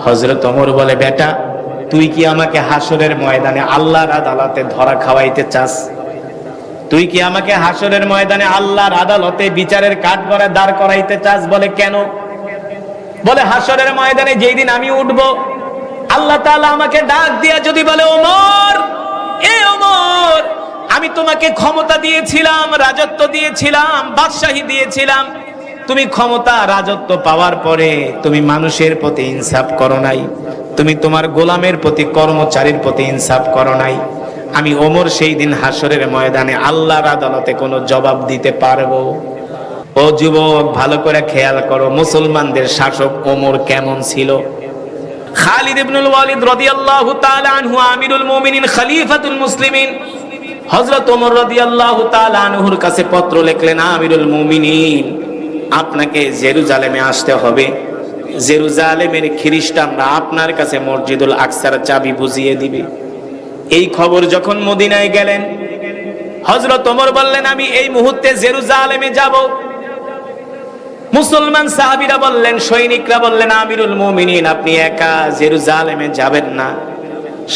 হযরত ওমর বলে, বেটা তুই কি আমাকে হাসরের ময়দানে আল্লাহর আদালতে ধরা খাওয়াইতে চাস? তুই কি আমাকে হাসরের ময়দানে আল্লাহর আদালতে বিচারের কাঠগড়ায় দাঁড় করাইতে চাস? বলে কেন? বলে হাসরের ময়দানে যেই দিন আমি উঠব, আল্লাহ তাআলা আমাকে ডাক দিয়া যদি বলে, ওমর, এ ওমর, আমি তোমাকে ক্ষমতা দিয়েছিলাম, রাজত্ব দিয়েছিলাম, বাদশাহী দিয়েছিলাম, তুমি ক্ষমতা রাজত্ব পাওয়ার পরে তুমি মানুষের প্রতি ইনসাফ করো নাই, তুমি তোমার গোলামের প্রতি, কর্মচারীর প্রতি ইনসাফ করো নাই। আমি ওমর সেই দিন হাসরের ময়দানে আল্লাহর আদালতে কোনো জবাব দিতে পারবো? ও যুবক, ভালো করে খেয়াল করো, মুসলমানদের শাসক ওমর কেমন ছিল। খালিদ ইবনুল ওয়ালিদ রাদিয়াল্লাহু তাআলা আনহু আমিরুল মুমিনিন, খলিফাতুল মুসলিমিন, হযরত ওমর রাদিয়াল্লাহু তাআলা আনহুর কাছে পত্র লিখলেন, আমিরুল মুমিনিন, আপনাকে জেরুজালেমে আসতে হবে। জেরুজালেমের খ্রিস্টানরা আপনার কাছে মসজিদুল আকসার চাবি বুঝিয়ে দিবে। এই খবর যখন মদিনায় গেলেন, হযরত ওমর বললেন, আমি এই মুহূর্তে জেরুজালেমে যাব। মুসলমান সাহাবীরা বললেন, সৈনিকরা বললেন, আমিরুল মুমিনিন, আপনি একা জেরুজালেমে যাবেন না,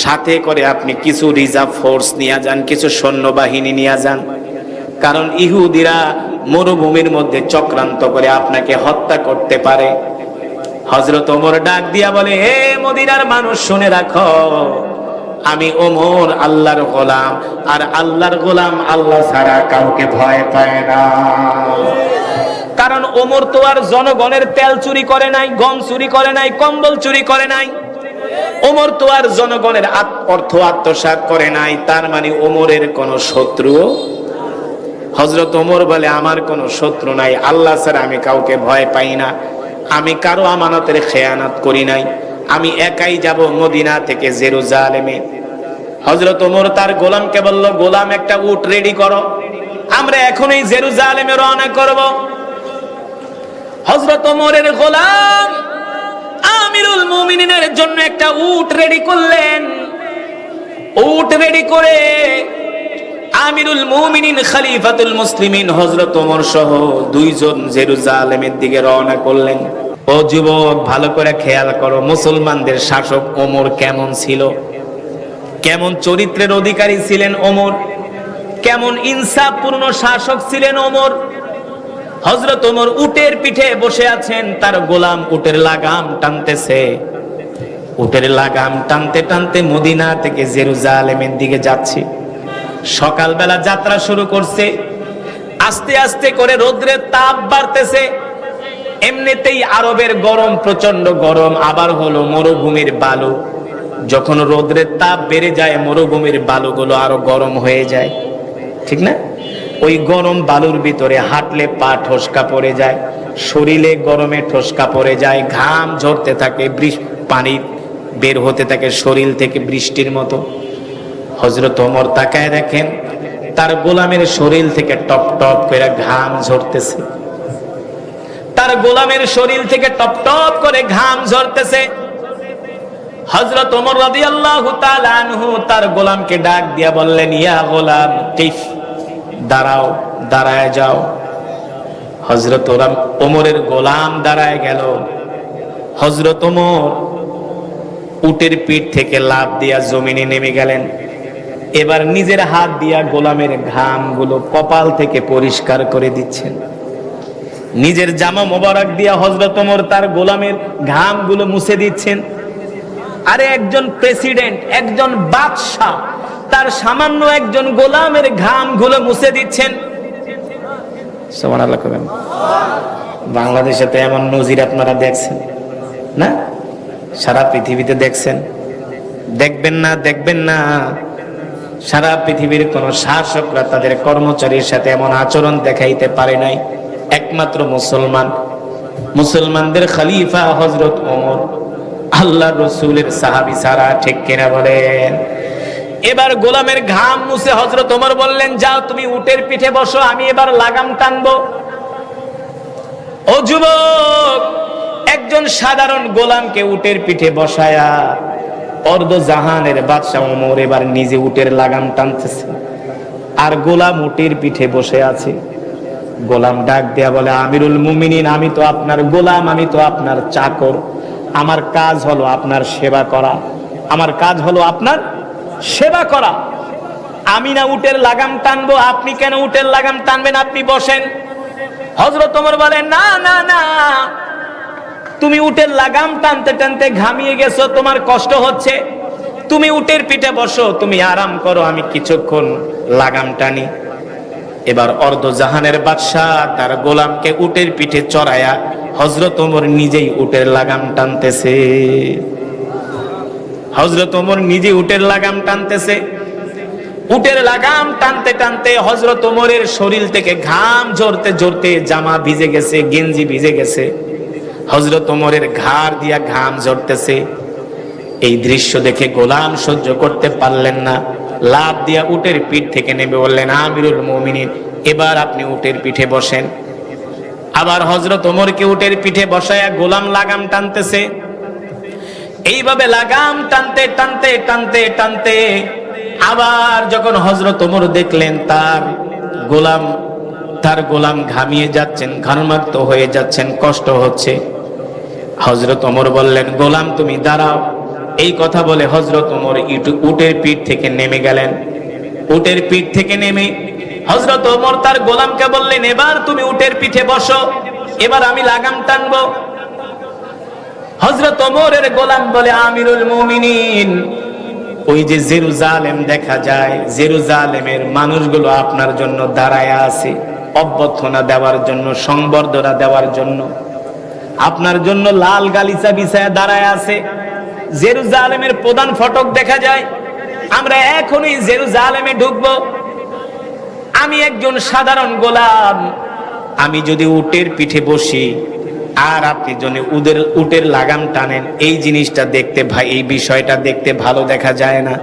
সাথে করে আপনি কিছু রিজার্ভ ফোর্স নিয়ে যান, কিছু সৈন্যবাহিনী নিয়ে যান, কারণ ইহুদিরা মরুভূমির মধ্যে চক্রান্ত করে আপনাকে হত্যা করতে পারে। হযরত ওমর ডাক দিয়া বলে, হে মদিনার মানুষ, শুনে রাখো, আমি ওমর আল্লাহর গোলাম, আর আল্লাহর গোলাম আল্লাহ ছাড়া কাউকে ভয় পায় না। কারণ ওমর তো আর জনগণের তেল চুরি করে নাই, গম চুরি করে নাই, কম্বল চুরি করে নাই। ওমর তো আর জনগণের অর্থ আত্মসাৎ করে নাই। তার মানে ওমরের কোন শত্রু। হযরত ওমর বলে, আমার কোন শত্রু নাই, আল্লাহ ছাড়া আমি কাউকে ভয় পাই না, আমি কারো আমানতের খেয়ানত করি নাই, আমি একাই যাব মদিনা থেকে জেরুজালেমে। হযরত ওমর তার গোলামকে বলল, গোলাম, একটা উট রেডি করো, আমরা এখনই জেরুজালেমে রওনা করব। হযরত ওমরের গোলাম আমিরুল মুমিনিনের জন্য একটা উট রেডি করলেন। উট রেডি করে আমিরুল মুমিনিন, খলিফাতুল মুসলিমিন হযরত ওমর সহ দুইজন জেরুজালেমের দিকে রওনা করলেন। ও যুবক, ভালো করে খেয়াল করো, মুসলমানদের শাসক ওমর কেমন ছিল, কেমন চরিত্রের অধিকারী ছিলেন ওমর, কেমন ইনসাফপূর্ণ শাসক ছিলেন ওমর। হযরত ওমর উটের পিঠে বসে আছেন, তার গোলাম উটের লাগাম টানতেছে। উটের লাগাম টানতে টানতে মদিনা থেকে জেরুজালেমের দিকে যাচ্ছে। সকালবেলা যাত্রা শুরু করছে, আস্তে আস্তে করে রোদ্রের তাপ বাড়তেছে। এমনিতেই আরবের গরম, প্রচন্ড গরম, আবার হলো মরুভূমির বালু। যখন রোদ্রের তাপ বেড়ে যায়, মরুভূমির বালুগুলো আরো গরম হয়ে যায়, ঠিক না? ওই গরম বালুর ভিতরে হাঁটলে পা ঠসকা পড়ে যায়, শরীরে গরমে ঠসকা পড়ে যায়, ঘাম ঝরতে থাকে, পানি বের হতে থাকে শরীর থেকে বৃষ্টির মতো। হযরত ওমর তাকায় দেখেন, তার গোলামের শরীর থেকে টপ টপ করে ঘাম ঝরতেছে, তার গোলামের শরীর থেকে টপ টপ করে ঘাম ঝরতেছে। হযরত ওমর রাদিয়াল্লাহু তাআলা আনহু তার গোলামকে ডাক দিয়া বললেন, ইয়া গোলাম, কিফ, দাঁড়াও, দাঁড়ায় যাও। হযরত ওমরের গোলাম দাঁড়ায় গেল। হযরত ওমর উটের পিঠ থেকে লাফ দিয়া জমিনে নেমে গেলেন। এবার নিজের হাত দিয়া গোলামের ঘামগুলো কপাল থেকে পরিষ্কার করে দিচ্ছেন। নিজের জামা মোবারক দিয়া হযরত ওমর তার গোলামের ঘামগুলো মুছে দিচ্ছেন। আরে একজন প্রেসিডেন্ট, একজন বাদশা, তার সামান্য একজন গোলামের ঘামগুলো মুছে দিচ্ছেন। সুবহানাল্লাহ করেন। বাংলাদেশে তো এমন নজির আপনারা দেখছেন না? সারা পৃথিবীতে দেখছেন, দেখবেন না, দেখবেন না। সারা পৃথিবীর কোন শাসকরা তাদের কর্মচারীর সাথে এমন আচরণ দেখাইতে পারে নাই, একমাত্র মুসলমান। মুসলমানদের খলিফা হযরত ওমর, আল্লাহর রাসূলের সাহাবী সারা, ঠিক কিনা বলেন? এবার গোলামের ঘাম মুছে হযরত ওমর বললেন, যাও তুমি উটের পিঠে বসো, আমি এবার লাগাম টানবো। ও যুবক, একজন সাধারণ গোলামকে উটের পিঠে বসায়া অর্ধ জাহানের বাদশা ওমর এবার নিজে উটের লাগাম টানতেছে, আর গোলাম উটের পিঠে বসে আছে। গোলাম ডাক দেয়া বলে, আমিরুল মুমিনিন, আমি তো আপনার গোলাম, আমি তো আপনার চাকর, আমার কাজ হলো আপনার সেবা করা, আমার কাজ হলো আপনার সেবা করা। আমি না উটের লাগাম টানবো, আপনি কেন উটের লাগাম টানবেন? আপনি বসেন। হযরত ওমর বলেন, না না না, তুমি উটের লাগাম টানতে টানতে ঘামিয়ে গেছো, তোমার কষ্ট হচ্ছে, তুমি উটের পিঠে বসো, তুমি আরাম করো, আমি কিছুক্ষণ লাগাম টানি। এবার অর্ধ জাহানের বাদশাহ তার গোলামকে উটের পিঠে চড়ায়া হযরত ওমর নিজেই উটের লাগাম টানতেছে। হযরত ওমর নিজে উটের লাগাম টানতেছে। উটের লাগাম টানতে টানতে হযরত ওমরের শরীর থেকে ঘাম ঝরতে ঝরতে জামা ভিজে গেছে, গেঞ্জি ভিজে গেছে, হযরত ওমরের ঘাড় দিয়া ঘাম ঝরতেছে। এই দৃশ্য দেখে গোলাম সহ্য করতে পারলেন না, লাফ দিয়া উটের পিঠ থেকে নেমে বললেন, আমিরুল মুমিনিন, এবার আপনি উটের পিঠে বসেন। আবার হযরত ওমরকে উটের পিঠে বসায়া গোলাম লাগাম টানতেছে। এইভাবে লাগাম টানতে টানতে টানতে টানতে আবার যখন হযরত ওমর দেখলেন তার গোলাম ঘামিয়ে যাচ্ছেন, ঘর্মাক্ত হয়ে যাচ্ছেন, কষ্ট হচ্ছে, হযরত ওমর বললেন, গোলাম তুমি দাঁড়াও। এই কথা বলে হযরত ওমর উটের পিঠ থেকে নেমে গেলেন। উটের পিঠ থেকে নেমে হযরত ওমর তার গোলামকে বললেন, এবার তুমি উটের পিঠে বসো, এবার আমি লাগাম টানবো। হযরত ওমরের গোলাম বলে, আমিরুল মুমিনিন, ওই যে জেরুজালেম দেখা যায়, জেরুজালেমের মানুষগুলো আপনার জন্য দাঁড়ায় আছে, অভ্যর্থনা দেওয়ার জন্য, সংবর্ধনা দেওয়ার জন্য, আপনার জন্য লাল গালিচা বিছায়া দাঁড়ায় আছে। জেরুজালেমের প্রধান ফটক দেখা যায়, আমরা এখনই জেরুজালেমে ঢুকবো। আমি একজন সাধারণ গোলাম, আমি যদি উটের পিঠে বসি আর আপনি যদি উটের লাগাম টানেন, এই জিনিসটা দেখতে এই বিষয়টা দেখতে ভালো দেখা যায় না।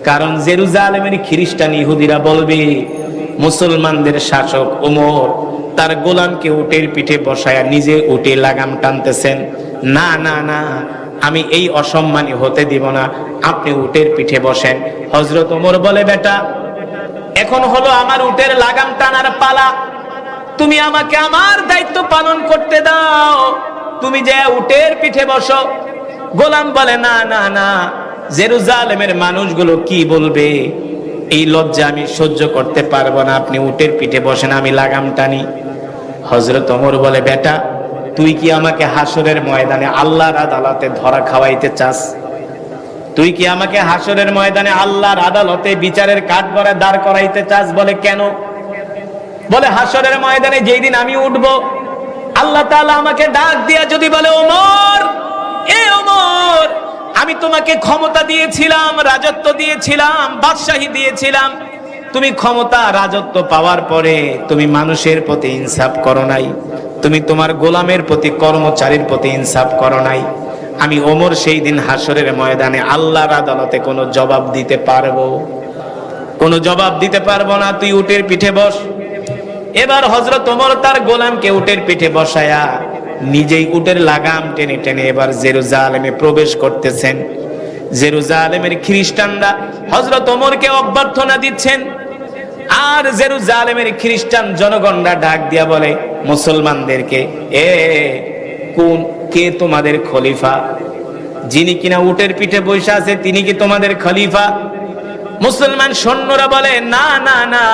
কারণ জেরুজালেমের খ্রিস্টান ইহুদিরা বলবে, মুসলমানদের শাসক ওমর তার গোলামকে উটের পিঠে বসায়া নিজে উটে লাগাম টানতেছেন। না না না, আমি এই অসম্মানী হতে দিব না, আপনি উটের পিঠে বসেন। হযরত ওমর বলে, বেটা, এখন হলো আমার উটের লাগাম টানার পালা, তুমি আমাকে আমার দায়িত্ব পালন করতে দাও, তুমি যে উটের পিঠে বসো। গোলাম বলে, না না না, জেরুজালেমের মানুষগুলো কি বলবে, এই লজ্জা আমি সহ্য করতে পারবো না, আপনি উটের পিঠে বসেন, আমি লাগাম টানি। হযরত ওমর বলে, বেটা, তুই কি আমাকে হাসরের ময়দানে আল্লাহর আদালতে ধরা খাওয়াইতে চাস? তুই কি আমাকে হাসরের ময়দানে আল্লাহর আদালতে বিচারের কাঠগড়ায় দাঁড় করাইতে চাস? বলে, কেন? বলে, হাসরের ময়দানে যেই দিন আমি উঠবো, আল্লাহ তাআলা আমাকে ডাক দিয়া যদি বলে, ওমর, এ ওমর, আমি তোমাকে ক্ষমতা দিয়েছিলাম, রাজত্ব দিয়েছিলাম, বাদশাহী দিয়েছিলাম, তুমি ক্ষমতা রাজত্ব পাওয়ার পরে তুমি মানুষের প্রতি ইনসাফ করো নাই, তুমি তোমার গোলামের প্রতি, কর্মচারীর প্রতি ইনসাফ করো নাই। আমি ওমর সেই দিন হাসরের ময়দানে আল্লাহর আদালতে কোনো জবাব দিতে পারবো? কোনো জবাব দিতে পারবো না, তুই উটের পিঠে বস। এবার হযরত ওমর তার গোলামকে উটের পিঠে বসায়া নিজেই উটের লাগাম টেনে টেনে এবার জেরুজালেমে প্রবেশ করতেছেন। জেরুজালেমের খ্রিস্টানরা হযরত ওমরকে অভ্যর্থনা দিচ্ছেন, আর জেরুজালেমের খ্রিস্টান জনগণরা ডাক দিয়া বলে মুসলমানদেরকে, কে তোমাদের খলিফা? যিনি কিনা উটের পিঠে বসে আছে তিনি কি তোমাদের খলিফা? মুসলমান সৈন্যরা বলে, না না না,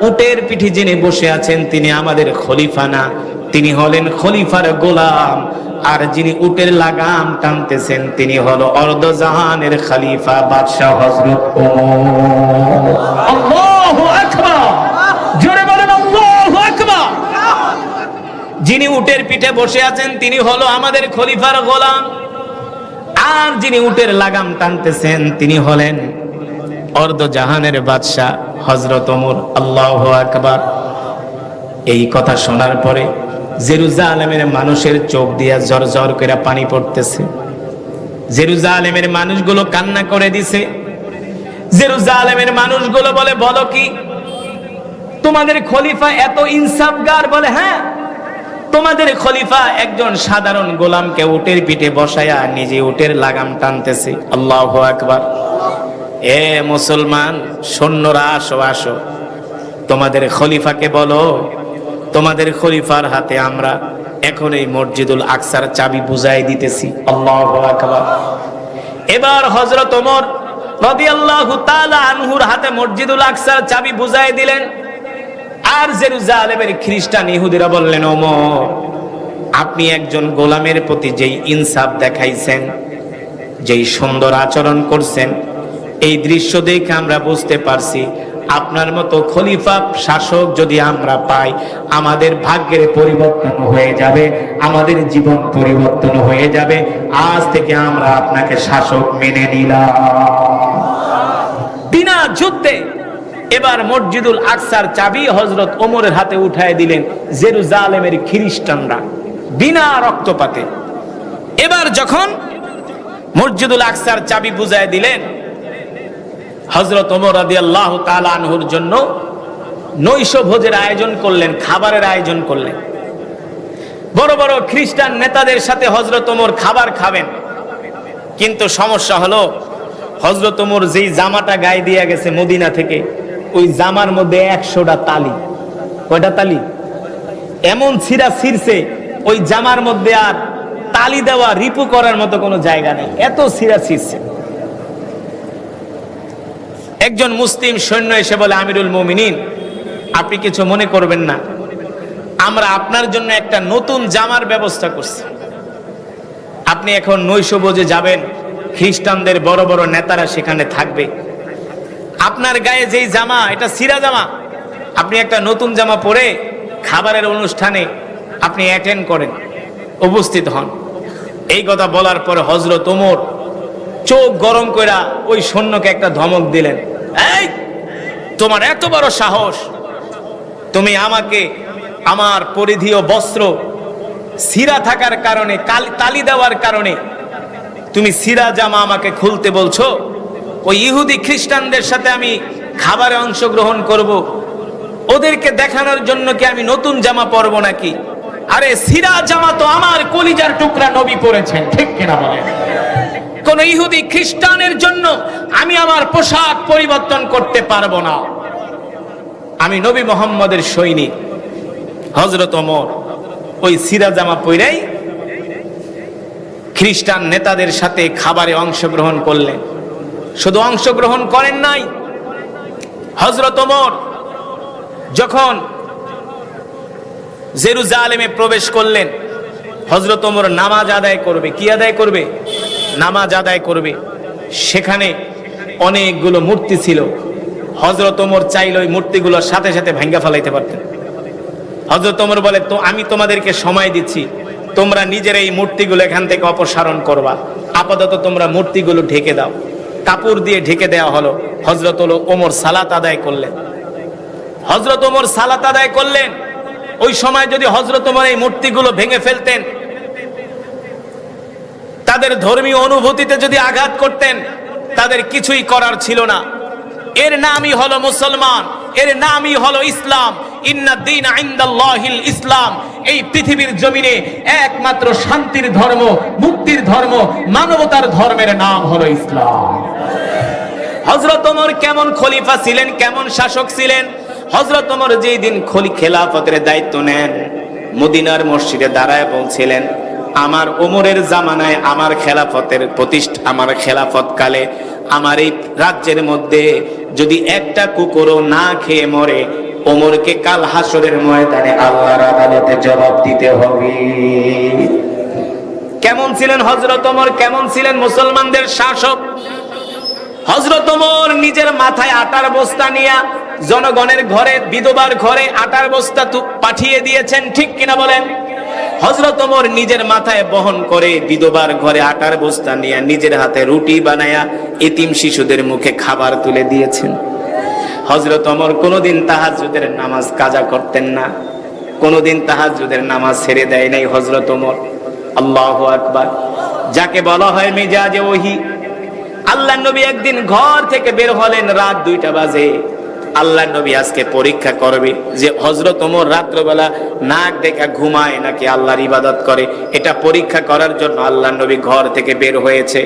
উটের পিঠে যিনি বসে আছেন তিনি আমাদের খলিফা না, তিনি হলেন খলিফার গোলাম, আর যিনি উটের লাগাম টানতেছেন তিনি হলো অর্ধজাহানের খলিফা বাদশাহ হযরত ওমর। আল্লাহু আকবার, জোরে বলেন আল্লাহু আকবার। যিনি উটের পিঠে বসে আছেন তিনি হলো আমাদের খলিফার গোলাম, আর যিনি উটের লাগাম টানতেছেন তিনি হলেন অর্ধজাহানের বাদশাহ হযরত ওমর। আল্লাহু আকবার। এই কথা শোনার পরে জেরুজালেমের মানুষের চোখ দিয়া ঝরঝর করে পানি পড়তেছে। জেরুজালেমের মানুষগুলো কান্না করে দিছে। জেরুজালেমের মানুষগুলো বলে, বলো কি তোমাদের খলিফা এত ইনসাফগার? বলে, হ্যাঁ, তোমাদের খলিফা একজন সাধারণ গোলামকে উটের পিঠে বসায়া নিজে উটের লাগাম টানতেছে। আল্লাহু আকবার। এ মুসলমান সৈন্যরা, আসো আসো, তোমাদের খলিফাকে বলো, তোমাদের খলিফার হাতে আমরা এখন এই মসজিদুল আকসার চাবি বুঝাই দিতেছি। আল্লাহু আকবার। এবার হযরত ওমর রাদিয়াল্লাহু তাআলা আনহুর হাতে মসজিদুল আকসার চাবি বুঝাই দিলেন। আর জেরুজালেমের খ্রিস্টান ইহুদিরা বললেন, ওমর, আপনি একজন গোলামের প্রতি যেই ইনসাফ দেখাইছেন, যেই সুন্দর আচরণ করছেন, এই দৃশ্য দেখে আমরা বুঝতে পারছি আপনার মতো খলিফা শাসক যদি আমরা পাই, আমাদের ভাগ্যের পরিবর্তন হয়ে যাবে, আমাদের জীবন পরিবর্তন হয়ে যাবে। আজ থেকে আমরা আপনাকে শাসক মেনে নিলাম। বিনা যুদ্ধে এবার মসজিদুল আকসার চাবি হযরত ওমরের হাতে উঠায় দিলেন জেরুজালেমের খ্রিস্টানরা, বিনা রক্তপাতে। এবার যখন মসজিদুল আকসার চাবি বুঝায় দিলেন, হযরত ওমর রাদিয়াল্লাহু তাআলা আনহুর জন্য নৈশ ভোজের আয়োজন করলেন, খাবারের আয়োজন করলেন। বড় বড় খ্রিস্টান নেতাদের সাথে হযরত ওমর খাবার খাবেন। কিন্তু সমস্যা হলো, হযরত ওমর যেই জামাটা গায়ে দিয়ে গেছে মদিনা থেকে, ওই জামার মধ্যে 100টা তালি। কয়টা তালি? এমন ছিঁড়া ছিঁড়ছে, ওই জামার মধ্যে আর তালি দেওয়া, রিপু করার মতো কোনো জায়গা নেই, এত ছিঁড়া ছিঁড়ছে। একজন মুসলিম সৈন্য এসে বলে, আমিরুল মুমিনিন, আপনি কিছু মনে করবেন না, আমরা আপনার জন্য একটা নতুন জামার ব্যবস্থা করছি। আপনি এখন নৈশভোজে যাবেন, খ্রিস্টানদের বড় বড় নেতারা সেখানে থাকবে। আপনার গায়ে যেই জামা, এটা ছিঁড়া জামা, আপনি একটা নতুন জামা পরে খাবারের অনুষ্ঠানে আপনি অ্যাটেন্ড করেন, উপস্থিত হন। এই কথা বলার পরে হযরত ওমর চোখ গরম কইরা ওই সৈন্যকে একটা ধমক দিলেন, এই, তোমার এত বড় সাহস, তুমি আমাকে আমার পরিধেয় বস্ত্র ছিঁড়া থাকার কারণে, তালি দেওয়ার কারণে তুমি ছিঁড়া জামা আমাকে খুলতে বলছো? ওই ইহুদি খ্রিস্টানদের সাথে আমি খাবারে অংশগ্রহণ করব, ওদেরকে দেখানোর জন্য কি আমি নতুন জামা পরবো নাকি? আরে ছিঁড়া জামা তো আমার কলিজার টুকরা নবী পরেছেন, ঠিক কিনা বলেন? কোন ইহুদি খ্রিস্টানের জন্য আমি আমার পোশাক পরিবর্তন করতে পারবো না। আমি নবী মুহাম্মদের সৈনিক। হযরত ওমর ওই ছিঁড়া জামা পরেই খ্রিস্টান নেতাদের সাথে খাবারে অংশগ্রহণ করলেন। শুধু অংশগ্রহণ করেন নাই, হযরত ওমর যখন জেরুজালেমে প্রবেশ করলেন, হযরত ওমর নামাজ আদায় করবে। কি আদায় করবে? নামাজ আদায় করবে। সেখানে অনেকগুলো মূর্তি ছিল। হযরত ওমর চাইলে ওই মূর্তিগুলোর সাথে সাথে ভাঙ্গা ফেলাইতে পারতেন। হযরত ওমর বলে, তো আমি তোমাদেরকে সময় দিচ্ছি, তোমরা নিজের এই মূর্তিগুলো এখান থেকে অপসারণ করবা, আপাতত তোমরা মূর্তিগুলো ঢেকে দাও। কাপড় দিয়ে ঢেকে দেওয়া হলো। হযরত ওমর সালাত আদায় করলেন। হযরত ওমর সালাত আদায় করলেন। ওই সময় যদি হযরত ওমর এই মূর্তিগুলো ভেঙে ফেলতেন, তাদের ধর্মীয় অনুভূতিতে যদি আঘাত করতেন, তাদের কিছুই করার ছিল না। এর নামই হলো মুসলমান, এর নামই হলো ইসলাম। ইন্নাদ-দীন ইনদাল্লাহিল ইসলাম। এই পৃথিবীর জমিনে একমাত্র শান্তির ধর্ম, মুক্তির ধর্ম, মানবতার ধর্মের নাম হলো ইসলাম। হযরত ওমর কেমন খলিফা ছিলেন, কেমন শাসক ছিলেন? হযরত ওমর যেই দিন খেলাফতের দায়িত্ব নেন, মদিনার মসজিদে দাঁড়ায় বলছিলেন, আমার ওমরের জামানায় আমার খেলাফতের প্রতিষ্ঠা, আমার খেলাফত কালে আমার এই রাজ্যের মধ্যে যদি একটা কুকুরও না খেয়ে মরে, ওমরকে কাল হাসরের ময়দানে আল্লাহর আদালতে জবাব দিতে হবে। কেমন ছিলেন হযরত ওমর? কেমন ছিলেন মুসলমানদের শাসক? হযরত ওমর নিজের মাথায় আটার বস্তা নিয়ে জনগণের ঘরে, বিধবার ঘরে আটার বস্তা পাঠিয়ে দিয়েছেন, ঠিক কিনা বলেন? হযরত ওমর নিজের মাথায় বহন করে বিধবার ঘরে আটার বস্তা নিয়ে নিজের হাতে রুটি বানায়া এতিম শিশুদের মুখে খাবার তুলে দিয়েছেন। হযরত ওমর কোনোদিন তাহাজ্জুদের নামাজ কাজা করতেন না, কোনোদিন তাহাজ্জুদের নামাজ ছেড়ে দেয় নাই হযরত ওমর। আল্লাহু আকবার। যাকে বলা হয় মেজাজে ওহী। আল্লাহর নবী একদিন ঘর থেকে বের হলেন, রাত 2টা বাজে। আল্লাহর নবী আজকে পরীক্ষা করবে যে হযরত ওমর রাত্রবেলা নাক ডেকে ঘুমায় নাকি আল্লাহর ইবাদত করে। এটা পরীক্ষা করার জন্য আল্লাহর নবী ঘর থেকে বের হয়েছে।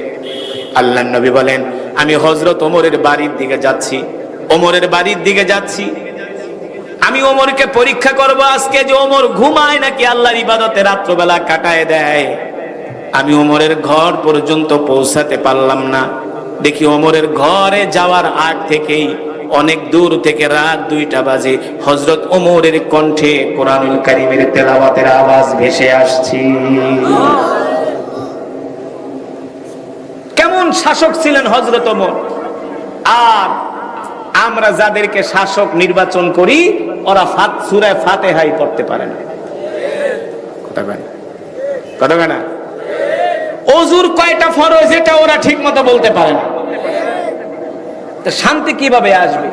আল্লাহর নবী বলেন, আমি হযরত ওমরের বাড়ির দিকে যাচ্ছি, ওমরের বাড়ির দিকে যাচ্ছি। আমি ওমরকে পরীক্ষা করব আজকে যে ওমর ঘুমায় নাকি আল্লাহর ইবাদতে রাত্রবেলা কাটায় দেয়। আমি ওমরের ঘর পর্যন্ত পৌঁছাতে পারলাম না। দেখি ওমরের ঘরে যাওয়ার আগ থেকেই অনেক দূর থেকে রাত 2টা বাজে হযরত ওমরের কণ্ঠে কোরআনুল কারীমের তেলাওয়াতের আওয়াজ ভেসে আসছে। কেমন শাসক ছিলেন হযরত ওমর। আর আমরা যাদেরকে শাসক নির্বাচন করি ওরা সূরা ফাতিহাই পড়তে পারে না। কথা না, ওযুর কয়টা ফরজ এটা ওরা ঠিক মতো বলতে পারে না। তো শান্তি কিভাবে আসবে?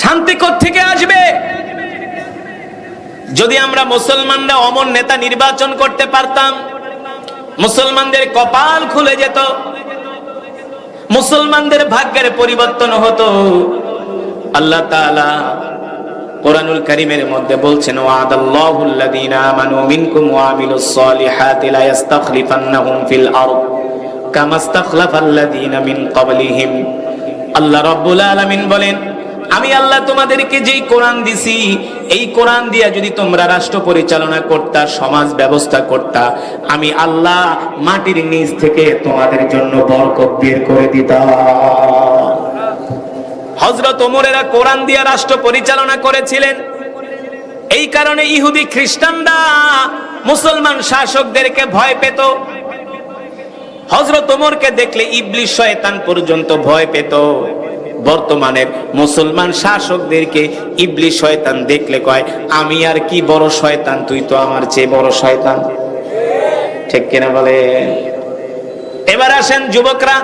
শান্তি কোত্থেকে আসবে? যদি আমরা মুসলমানরা অমর নেতা নির্বাচন করতে পারতাম, মুসলমানদের কপাল খুলে যেত, মুসলমানদের ভাগ্যের পরিবর্তন হতো। আল্লাহ তাআলা কোরআনুল কারীমের মধ্যে বলছেন, ওয়াদাল্লাহুল লাযীনা আমানু মিনকুম ওয়া আমিলুস সালিহাতি লা ইস্তাখলিফান্নাহুম ফিল আরদ কামা ইস্তাখলাফাল লাযীনা মিন ক্বাবলিহিম। আল্লাহ রাব্বুল আলামিন বলেন, আমি আল্লাহ তোমাদেরকে যেই কোরআন দিছি, এই কোরআন দিয়া যদি তোমরা রাষ্ট্র পরিচালনা করতা, সমাজ ব্যবস্থা করতা, আমি আল্লাহ মাটির নিচ থেকে তোমাদের জন্য বরকত বের করে দিতাম। হযরত ওমরেরা কোরআন দিয়া রাষ্ট্র পরিচালনা করেছিলেন। এই কারণে ইহুদি খ্রিস্টানরা মুসলমান শাসকদেরকে ভয় পেত। হযরত ওমরকে দেখলে ইবলিস শয়তান পর্যন্ত ভয় পেত। বর্তমানের মুসলমান শাসকদেরকে ইবলিস শয়তান দেখলে কয়, আমি আর কি বড় শয়তান, তুই তো আমার চেয়ে বড় শয়তান। ঠিক কিনা বলে? এবার আসেন যুবকরা,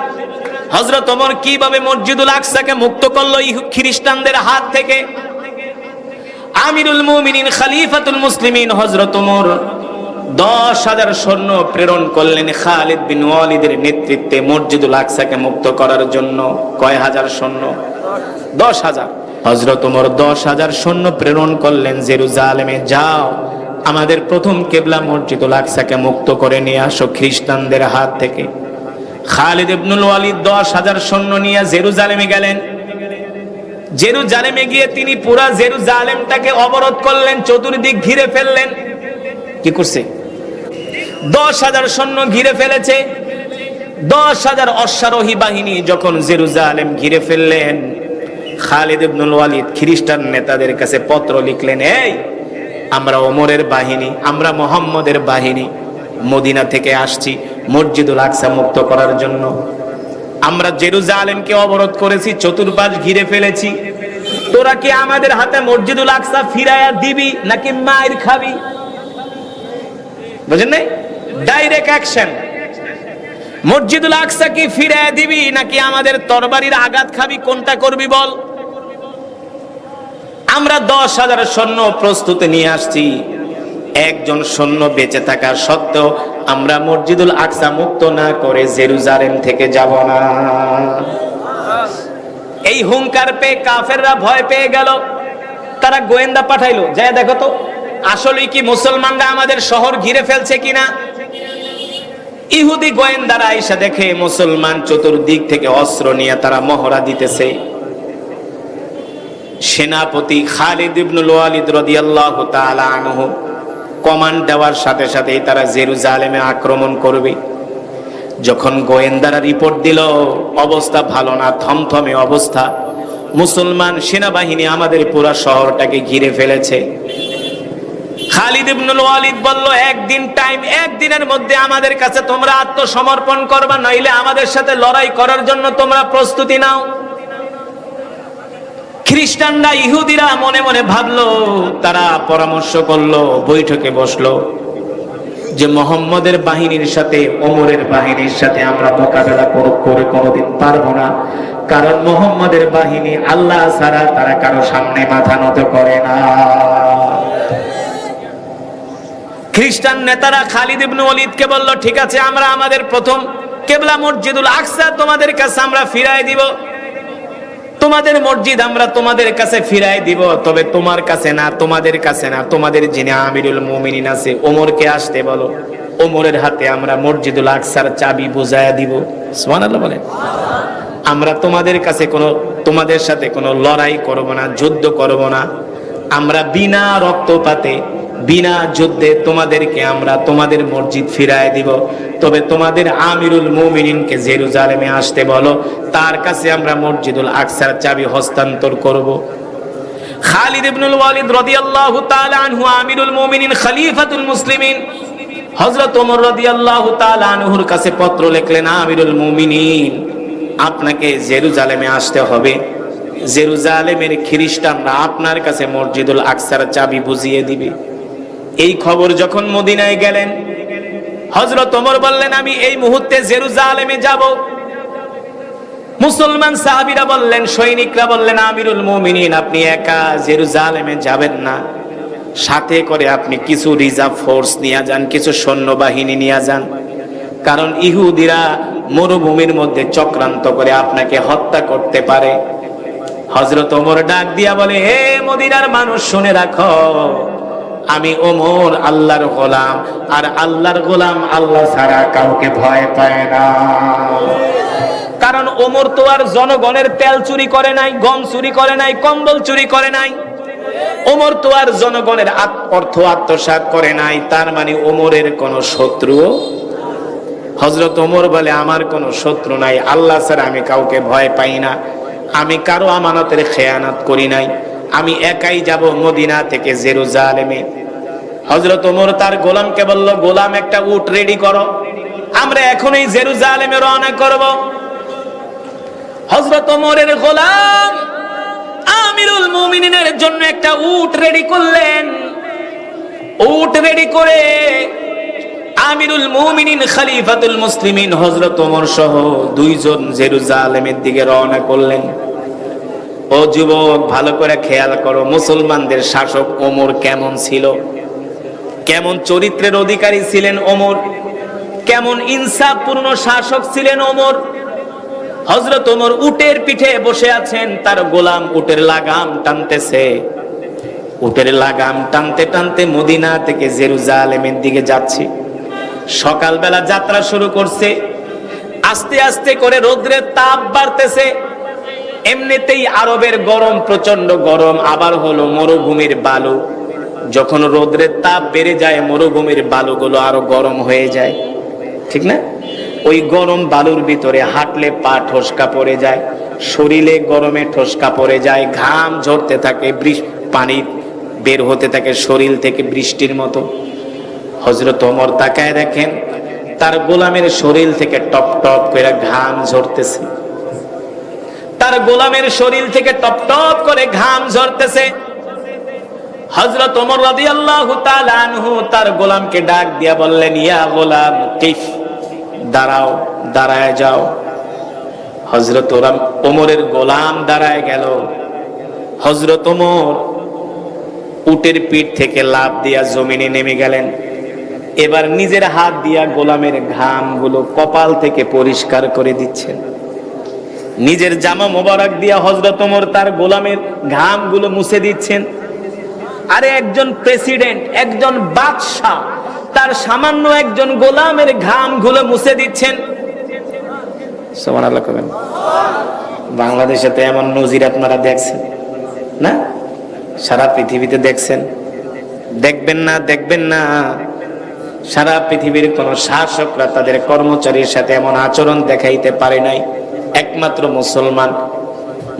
হযরত ওমর কিভাবে মসজিদুল আকসাকে মুক্ত করলো খ্রিস্টানদের হাত থেকে। আমিরুল মুমিনিন খলিফাতুল মুসলিমিন হযরত ওমর 10,000 সৈন্য প্রেরণ করলেন খালিদ বিন ওয়ালিদের নেতৃত্বে মসজিদুল আকসাকে মুক্ত করার জন্য। কয় হাজার সৈন্য? 10,000। হযরত ওমর 10,000 সৈন্য প্রেরণ করলেন জেরুজালেমে, যাও আমাদের প্রথম কিবলা মসজিদুল আকসাকে মুক্ত করে নিয়ে আসো খ্রিস্টানদের হাত থেকে। খালিদ ইবনুল ওয়ালিদ 10,000 সৈন্য নিয়ে জেরুজালেমে গেলেন। জেরুজালেমে গিয়ে তিনি পুরা জেরুজালেমটাকে অবরোধ করলেন, চতুর্দিক ঘিরে ফেললেন। কি করছে? 10,000 সৈন্য ঘিরে ফেলেছে। 10,000 অশ্বারোহী বাহিনী যখন জেরুজালেম ঘিরে ফেললেন, খালিদ ইবনুল ওয়ালিদ খ্রিস্টান নেতাদের কাছে পত্র লিখলেন, এই আমরা ওমরের বাহিনী, আমরা মুহাম্মদের বাহিনী মদিনা থেকে আসছি মসজিদুল আকসা মুক্ত করার জন্য। আমরা জেরুজালেমকে অবরোধ করেছি, চতুর্পাশ ঘিরে ফেলেছি। তোরা কি আমাদের হাতে মসজিদুল আকসা ফিরাইয়া দিবি নাকি মাইর খাবি? বুঝেন নাই? Direct action. মসজিদুল আকসা কি ফিরাইয়া দিবি নাকি আমাদের তরবারির আঘাত খাবি? কোনটা করবি বল? আমরা 10,000 সৈন্য প্রস্তুতি নিয়ে আসছি। একজন সৈন্য বেঁচে থাকা সত্ত্বেও আমরা মসজিদুল আকসা মুক্ত না করে জেরুজালেম থেকে যাব না। এই হুঙ্কার পেয়ে কাফেররা ভয় পেয়ে গেল। তারা গোয়েন্দা পাঠাইলো, যায় দেখো তো আসলে কি মুসলমানরা আমাদের শহর ঘিরে ফেলছে কিনা। ইহুদি গোয়েন্দারা এসে দেখে মুসলমান চতুর্দিক থেকে অস্ত্র নিয়ে তারা মহড়া দিতেছে। সেনাপতি খালিদ ইবনুল ওয়ালিদ রাদিয়াল্লাহু তাআলা আনহু কমান্ড দেওয়ার সাথে সাথেই তারা জেরুজালেমে আক্রমণ করবে। যখন গোয়েন্দারা রিপোর্ট দিল অবস্থা ভালো না, থমথমে অবস্থা, মুসলমান সেনাবাহিনী আমাদের পুরো শহরটাকে ঘিরে ফেলেছে। খালিদ ইবনুল ওয়ালিদ বলল, একদিন টাইম, একদিনের মধ্যে আমাদের কাছে তোমরা আত্মসমর্পণ করবা, নইলে আমাদের সাথে লড়াই করার জন্য তোমরা প্রস্তুতি নাও। খ্রিস্টানরা, ইহুদিরা মনে মনে ভাবলো, তারা পরামর্শ করলো, বৈঠকে বসলো যে মুহাম্মদের বাহিনীর সাথে ওমরের বাহিনীর সাথে আমরা মোকাবেলা করে কোনোদিন পারবো না, কারণ মুহাম্মদের বাহিনী আল্লাহ ছাড়া তারা কারো সামনে মাথা নত করে না। খ্রিস্টান নেতারা খালিদ ইবনে ওয়ালিদকে বলল, ঠিক আছে, আমরা আমাদের প্রথম কিবলা মসজিদুল আকসা তোমাদের কাছে আমরা ফিরাই দিব, তোমাদের মসজিদ আমরা তোমাদের কাছে ফিরাই দিব, তবে তোমার কাছে না, তোমাদের কাছে না, তোমাদের যিনি আমিরুল মুমিনিন আছে ওমরকে আসতে বলো, ওমরের হাতে আমরা মসজিদুল আকসার চাবি বুঝায়া দিব। সুবহানাল্লাহ বলেন। আমরা তোমাদের কাছে তোমাদের সাথে কোনো লড়াই করব না, যুদ্ধ করব না, আমরা বিনা রক্তপাতে বিনা যুদ্ধে তোমাদেরকে আমরা তোমাদের মসজিদ ফিরায় দিব, তবে তোমাদের আমিরুল মুমিনিনকে জেরুজালেমে আসতে বলো, তার কাছে আমরা মসজিদুল আকসার চাবি হস্তান্তর করব। খালিদ ইবনুল ওয়ালিদ রাদিয়াল্লাহু তাআলা আনহু আমিরুল মুমিনিন খলিফাতুল মুসলিমিন হযরত ওমর রাদিয়াল্লাহু তাআলা আনহুর কাছে পত্র লিখলেন, আমিরুল মুমিনিন আপনাকে জেরুজালেমে আসতে হবে, জেরুজালেমের খ্রিস্টানরা আপনার কাছে মসজিদুল আকসার চাবি বুঝিয়ে দিবে। এই খবর যখন মদিনায় গেলেন, হযরত ওমর বললেন আমি এই মুহূর্তে জেরুজালেমে যাব। মুসলমান সাহাবীরা বললেন, সৈনিকরা বললেন, আমিরুল মুমিনিন আপনি একা জেরুজালেমে যাবেন না, সাথে করে আপনি কিছু রিজার্ভ ফোর্স নিয়ে যান, কিছু সৈন্যবাহিনী নিয়ে যান, কারণ ইহুদিরা মরুভূমির মধ্যে চক্রান্ত করে আপনাকে হত্যা করতে পারে। হযরত ওমর ডাক দিয়া বলে, হে মদিনার মানুষ শুনে রাখো, আমি ওমর আল্লাহর গোলাম, আর আল্লাহর গোলাম আল্লাহ ছাড়া কাউকে ভয় পায় না। কারণ ওমর তো আর জনগণের তেল চুরি করে নাই, গম চুরি করে নাই, কম্বল চুরি করে নাই। ওমর তো আর জনগণের অর্থ আত্মসাৎ করে নাই, তার মানে ওমরের কোন শত্রু। হযরত ওমর বলে, আমার কোনো শত্রু নাই, আল্লাহ ছাড়া আমি কাউকে ভয় পাই না, আমি কারো আমানতের খেয়ানত করি নাই, আমি একাই যাব মদিনা থেকে জেরুজালেমে। হযরত ওমর তার গোলামকে বলল, গোলাম একটা উট রেডি করো, আমরা এখনই জেরুজালেমে রওনা করব। হযরত ওমরের গোলাম আমিরুল মুমিনিনের জন্য একটা উট রেডি করলেন। উট রেডি করে আমিরুল মুমিনিন খলিফাতুল মুসলিমিন হযরত ওমর সহ দুইজন জেরুজালেমের দিকে রওনা করলেন। ও যুবক, ভালো করে খেয়াল করো, মুসলমানদের শাসক ওমর কেমন ছিল, কেমন চরিত্রের অধিকারী ছিলেন ওমর, কেমন ইনসাফপূর্ণ শাসক ছিলেন ওমর। হযরত ওমর উটের পিঠে বসে আছেন, তার গোলাম উটের লাগাম টানতেছে। উটের লাগাম টানতে টানতে মদিনা থেকে জেরুজালেমের দিকে যাচ্ছে। সকালবেলা যাত্রা শুরু করছে, আস্তে আস্তে করে রোদ্রের তাপ বাড়তেছে। এমনিতেই আরবের গরম প্রচন্ড গরম, আবার হলো মরুভূমির বালু, যখন রোদ্রের তাপ বেড়ে যায় মরুভূমির বালুগুলো আরো গরম হয়ে যায়, ঠিক না? ওই গরম বালুর ভিতরে হাঁটলে পা ঠোসকা পড়ে যায়, শরীরে গরমে ঠোসকা পড়ে যায়, ঘাম ঝরতে থাকে, পানি বের হতে থাকে শরীর থেকে বৃষ্টির মতো। হযরত ওমর তাকায় দেখেন তার গোলামের শরীর থেকে টপ টপ করে ঘাম ঝরতেছে, তার গোলামের শরীর থেকে টপ টপ করে ঘাম ঝরতেছে। হযরত ওমর রাদিয়াল্লাহু তাআলা আনহু তার গোলামকে ডাক দিয়া বললেন, ইয়া গোলাম কিফ, দাঁড়াও, দাঁড়ায় যাও। হযরত ওমরের গোলাম দাঁড়ায় গেল। হযরত ওমর উটের পিঠ থেকে লাফ দিয়া জমিনে নেমে গেলেন। এবার নিজের হাত দিয়া গোলামের ঘামগুলো কপাল থেকে পরিষ্কার করে দিচ্ছেন। নিজের জামা মোবারক দিয়া হযরত ওমর তার গোলামের ঘামগুলো মুছে দিচ্ছেন। আরে একজন প্রেসিডেন্ট, একজন বাদশা তার সামান্য একজন গোলামের ঘামগুলো মুছে দিচ্ছেন। সুবহানাল্লাহ করেন। বাংলাদেশে তো এমন নজির আপনারা দেখছেন না, সারা পৃথিবীতে দেখছেন, দেখবেন না, দেখবেন না। সারা পৃথিবীর কোন শাসকরা তাদের কর্মচারীর সাথে এমন আচরণ দেখাইতে পারে নাই, একমাত্র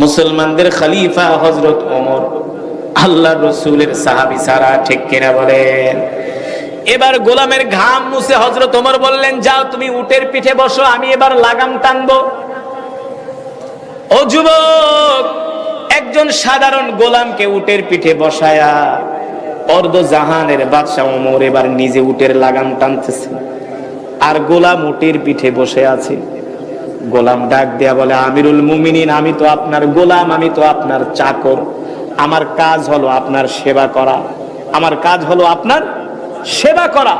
মুসলমানদের খলিফা হযরত ওমর, আল্লাহ রসুলের সাহাবী ছাড়া, ঠিক কিনা বলেন? এবার গোলামের ঘাম মুছে হযরত ওমর বললেন, যাও তুমি উটের পিঠে বসো, আমি এবার লাগাম টানবো। ও যুবক, একজন সাধারণ গোলামকে উটের পিঠে বসায়া অর্ধ জাহানের বাদশা ওমর এবার নিজে উটের লাগাম টানতেছে, আর গোলাম উটের পিঠে বসে আছে। গোলাম ডাক দেয়া বলে, আমিরুল মুমিনিন, আমি তো আপনার গোলাম, আমি তো আপনার চাকর, আমার কাজ হলো আপনার সেবা করা, আমার কাজ হলো আপনার সেবা করা।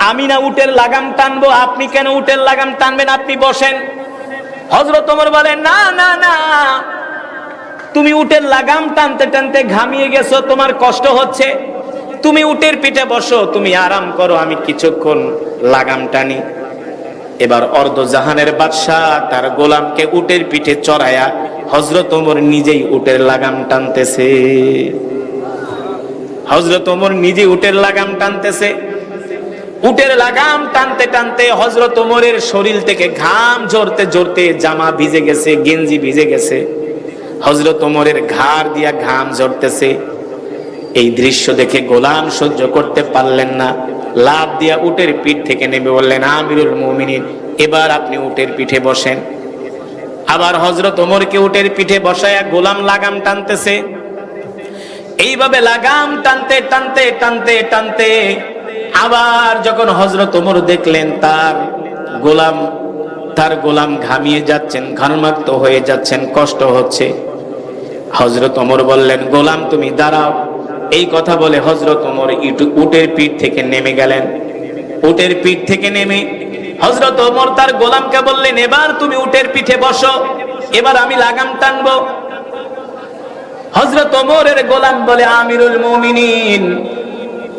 আমি না উটের লাগাম টানবো, আপনি কেন উটের লাগাম টানবেন? আপনি বসেন। হযরত ওমর বলেন, না না না, তুমি উটের লাগাম টানতে টানতে ঘামিয়ে গেছো, তোমার কষ্ট হচ্ছে, তুমি উটের পিঠে বসো, তুমি আরাম করো, আমি কিছুক্ষণ লাগাম টানি। এবার অর্ধ জাহানের বাদশাহ তার গোলামকে উটের পিঠে চড়ায়া হযরত ওমর নিজেই উটের লাগাম টানতেছে। হযরত ওমর নিজে উটের লাগাম টানতেছে। উটের লাগাম টানতে টানতে হযরত ওমরের শরীর থেকে ঘাম ঝরতে ঝরতে জামা ভিজে গেছে, গেঞ্জি ভিজে গেছে, হযরত ওমরের ঘাড় দিয়া ঘাম ঝরতেছে। এই দৃশ্য দেখে গোলাম সহ্য করতে পারলেন না, লাফ দিয়া উটের পিঠ থেকে নেমে বললেন, আমিরুল মুমিনিন, এবার আপনি উটের পিঠে বসেন। আবার হযরত ওমরকে উটের পিঠে বসায়া গোলাম লাগাম টানতেছে। এইভাবে লাগাম টানতে টানতে টানতে টানতে আবার যখন হযরত ওমর দেখলেন তার গোলাম ঘামিয়ে যাচ্ছেন, ঘর্মাক্ত হয়ে যাচ্ছেন, কষ্ট হচ্ছে, হযরত ওমর বললেন, গোলাম তুমি দাঁড়াও। এই কথা বলে হযরত ওমর উটের পিঠ থেকে নেমে গেলেন। উটের পিঠ থেকে নেমে হযরত ওমর তার গোলামকে বললেন, এবার তুমি উটের পিঠে বসো, এবার আমি লাগাম টানবো। হযরত ওমরের গোলাম বলে, আমিরুল মুমিনিন,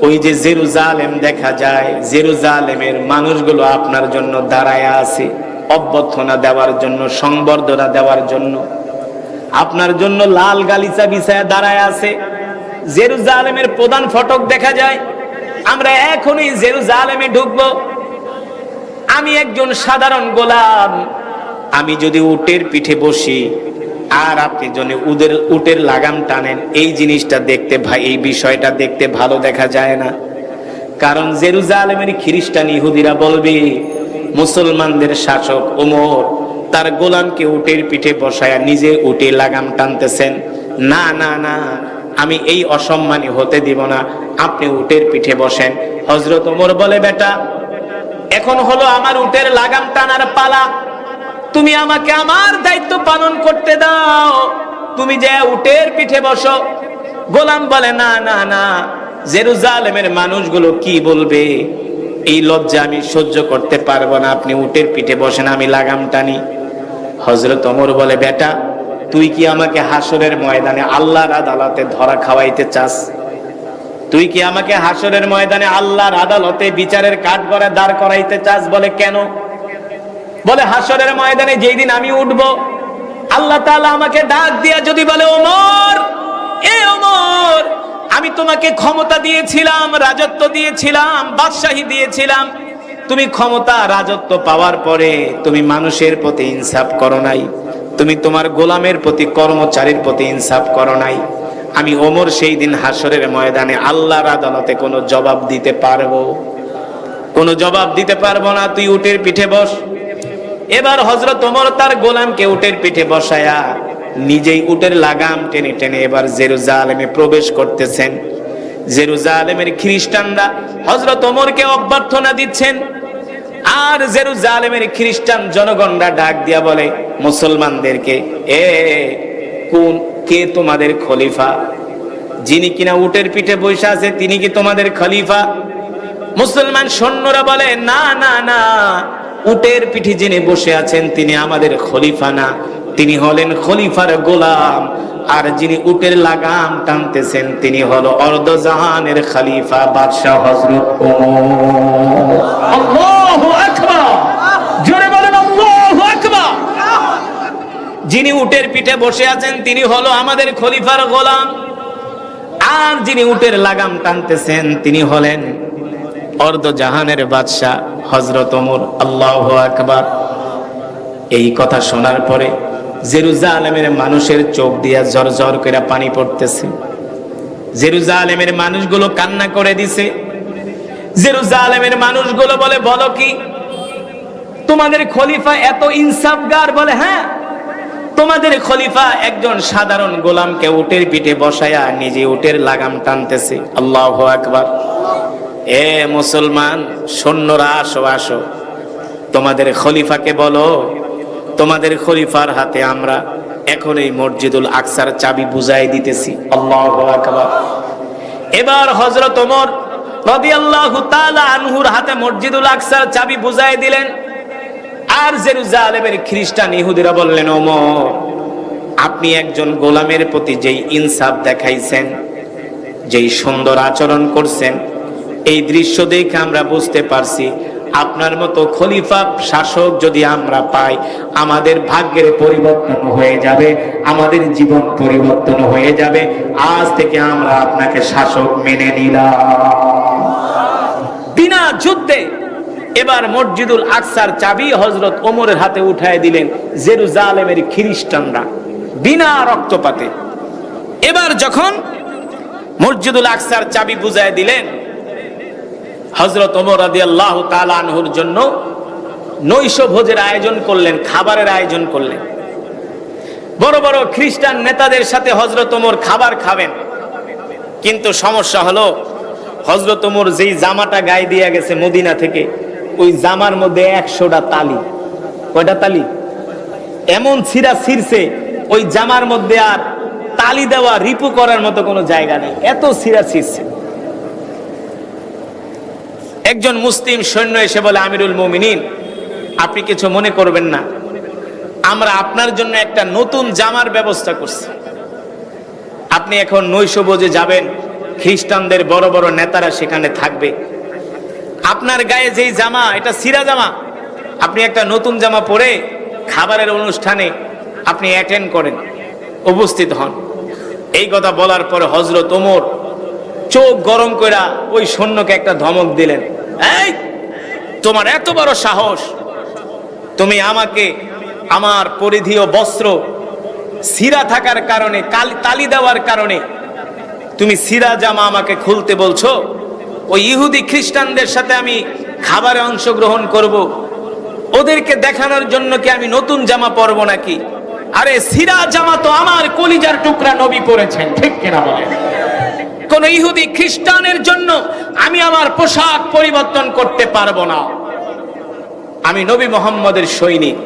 ওই যে জেরুজালেম দেখা যায়, জেরুজালেমের মানুষগুলো আপনার জন্য দাঁড়ায় আছে, অভ্যর্থনা দেওয়ার জন্য, সংবর্ধনা দেওয়ার জন্য, আপনার জন্য লাল গালিচা বিছায়া দাঁড়ায় আছে। জেরুজালেমের প্রধান ফটক দেখা যায়। আমরা এখনই জেরুজালেমে ঢুকবো। আমি একজন সাধারণ গোলাম, আমি যদি উটের পিঠে বসি আর আপনি যদি উটের লাগাম টানেন, এই জিনিসটা দেখতে এই বিষয়টা দেখতে ভালো দেখা যায় না। কারণ জেরুজালেমের খ্রিস্টান ইহুদিরা বলবে, মুসলমানদের শাসক ওমর তার গোলামকে উটের পিঠে বসায়া নিজে উটে লাগাম টানতেছেন। না না না, আমি এই অসম্মানী হতে দিব না, আপনি উটের পিঠে বসেন। হযরত ওমর বলে, বেটা, এখন হলো আমার উটের লাগাম টানার পালা, তুমি আমাকে আমার দায়িত্ব পালন করতে দাও, তুমি যে উটের পিঠে বসো। গোলাম বলে, না না না, জেরুজালেমের মানুষগুলো কি বলবে, এই লজ্জা আমি সহ্য করতে পারবো না, আপনি উটের পিঠে বসেন, আমি লাগাম টানি। হযরত ওমর বলে, বেটা, তুই কি আমাকে হাসরের ময়দানে আল্লাহর আদালতে ধরা খাওয়াইতে চাস? তুই কি আমাকে হাসরের ময়দানে আল্লাহর আদালতে বিচারের কাঠগড়ায় দাঁড় করাইতে চাস? বলে, কেন? বলে, হাসরের ময়দানে যেই দিন আমি উঠব, আল্লাহ তাআলা আমাকে ডাক দিয়া যদি বলে, ওমর, এ ওমর, আমি তোমাকে ক্ষমতা দিয়েছিলাম, রাজত্ব দিয়েছিলাম, বাদশাহী দিয়েছিলাম, তুমি ক্ষমতা রাজত্ব পাওয়ার পরে তুমি মানুষের প্রতি ইনসাফ করো নাই, তুমি তোমার গোলামের প্রতি, কর্মচারীর প্রতি ইনসাফ করো নাই। আমি ওমর সেই দিন হাসরের ময়দানে আল্লাহর আদালতে কোনো জবাব দিতে পারবো? কোনো জবাব দিতে পারবো না, তুই উটের পিঠে বস। এবার হযরত ওমর তার গোলামকে উটের পিঠে বসায়া নিজেই উটের লাগাম টেনে টেনে এবার জেরুজালেমে প্রবেশ করতেছেন। জেরুজালেমের খ্রিস্টানরা হযরত ওমরকে অভ্যর্থনা দিচ্ছেন, আর জেরুজালেমের খ্রিস্টান জনগণরা ডাক দিয়া বলে মুসলমানদেরকে, কে তোমাদের খলিফা? যিনি কিনা উটের পিঠে বসে আছে তিনি কি তোমাদের খলিফা? মুসলমান সৈন্যরা বলে, না না না, উটের পিঠে যিনি বসে আছেন তিনি আমাদের খলিফা না, তিনি হলেন খলিফার গোলাম, আর যিনি উটের লাগাম টানতেছেন তিনি হলো অর্ধজাহানের খলিফা বাদশাহ হযরত ওমর। আল্লাহু আকবার, জোরে বলেন আল্লাহু আকবার। যিনি উটের পিঠে বসে আছেন তিনি হলো আমাদের খলিফার গোলাম, আর যিনি উটের লাগাম টানতেছেন তিনি হলেন অর্ধজাহানের বাদশাহ হযরত ওমর। আল্লাহু আকবার। এই কথা শোনার পরে জেরুজালেমের মানুষের চোখ দিয়া ঝরঝর করে পানি পড়তেছে। জেরুজালেমের মানুষগুলো কান্না করে দিছে। জেরুজালেমের মানুষগুলো বলে, বলো কি তোমাদের খলিফা এত ইনসাফগার? বলে, হ্যাঁ, তোমাদের খলিফা একজন সাধারণ গোলামকে উটের পিঠে বসায়া নিজে উটের লাগাম টানতেছে। আল্লাহু আকবার। এ মুসলমান সৈন্যরা, আসো আসো, তোমাদের খলিফাকে বলো, তোমাদের খলিফার হাতে আমরা এখন এই মসজিদুল আকসার চাবি বুঝাই দিতেছি। আল্লাহু আকবার। এবার হযরত ওমর রাদিয়াল্লাহু তাআলা আনহুর হাতে মসজিদুল আকসার চাবি বুঝাই দিলেন। আর জেরুজালেমের খ্রিস্টান ইহুদিরা বললেন, ওমর, আপনি একজন গোলামের প্রতি যেই ইনসাফ দেখাইছেন, যেই সুন্দর আচরণ করছেন, এই দৃশ্য দেখে আমরা বুঝতে পারছি আপনার মতো খলিফা শাসক যদি আমরা পাই, আমাদের ভাগ্যের পরিবর্তন হয়ে যাবে, আমাদের জীবন পরিবর্তন হয়ে যাবে। আজ থেকে আমরা আপনাকে শাসক মেনে নিলাম। বিনা যুদ্ধে এবার মসজিদুল আকসার চাবি হযরত ওমরের হাতে উঠায় দিলেন জেরুজালেমের খ্রিস্টানরা, বিনা রক্তপাতে। এবার যখন মসজিদুল আকসার চাবি বুঝায় দিলেন, হযরত ওমর রাদিয়াল্লাহু তাআলা আনহুর জন্য নৈশ ভোজের আয়োজন করলেন, খাবারের আয়োজন করলেন। বড় বড় খ্রিস্টান নেতাদের সাথে হযরত ওমর খাবার খাবেন। কিন্তু সমস্যা হলো, হযরত ওমর যেই জামাটা গায়ে দিয়ে গেছে মদিনা থেকে, ওই জামার মধ্যে 100টা তালি। কয়টা তালি? এমন ছিঁড়া ছিঁড়ছে, ওই জামার মধ্যে আর তালি দেওয়া রিপু করার মতো কোনো জায়গা নেই, এত ছিঁড়া ছিঁড়ছে। একজন মুসলিম সৈন্য এসে বলে, আমিরুল মুমিনিন, আপনি কিছু মনে করবেন না, আমরা আপনার জন্য একটা নতুন জামার ব্যবস্থা করছি। আপনি এখন নৈশভোজে যাবেন, খ্রিস্টানদের বড় বড় নেতারা সেখানে থাকবে। আপনার গায়ে যেই জামা, এটা ছিঁড়া জামা, আপনি একটা নতুন জামা পরে খাবারের অনুষ্ঠানে আপনি অ্যাটেন্ড করেন, উপস্থিত হন। এই কথা বলার পরে হযরত ওমর চোখ গরম করে ওই সৈন্যকে একটা ধমক দিলেন, এই তোমার এত বড় সাহস, তুমি আমাকে আমার পরিধেয় বস্ত্র ছিঁড়া থাকার কারণে, তালি দেওয়ার কারণে তুমি ছিঁড়া জামা আমাকে খুলতে বলছো? ওই ইহুদি খ্রিস্টানদের সাথে আমি খাবারে অংশগ্রহণ করব, ওদেরকে দেখানোর জন্য কি আমি নতুন জামা পরবো নাকি? আরে ছিঁড়া জামা তো আমার কলিজার টুকরা নবী পরেছেন, ঠিক কিনা বলেন? কোন ইহুদি খ্রিস্টানের জন্য আমি আমার পোশাক পরিবর্তন করতে পারবো না। আমি নবী মুহাম্মদের সৈনিক।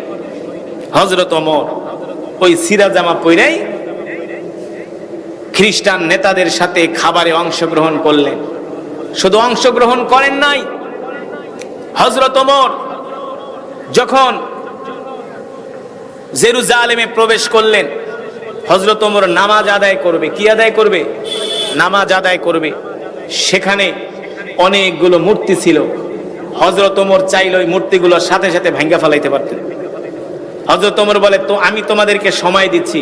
হযরত ওমর ওই ছিঁড়া জামা পরেই খ্রিস্টান নেতাদের সাথে খাবারে অংশগ্রহণ করলেন। শুধু অংশগ্রহণ করেন নাই, হযরত ওমর যখন জেরুজালেমে প্রবেশ করলেন, হযরত ওমর নামাজ আদায় করবে। কি আদায় করবে? নামাজ আদায় করবে। সেখানে অনেকগুলো মূর্তি ছিল। হযরত ওমর চাইলে ওই মূর্তিগুলোর সাথে সাথে ভাঙ্গা ফেলাইতে পারতেন। হযরত ওমর বলে, তো আমি তোমাদেরকে সময় দিচ্ছি,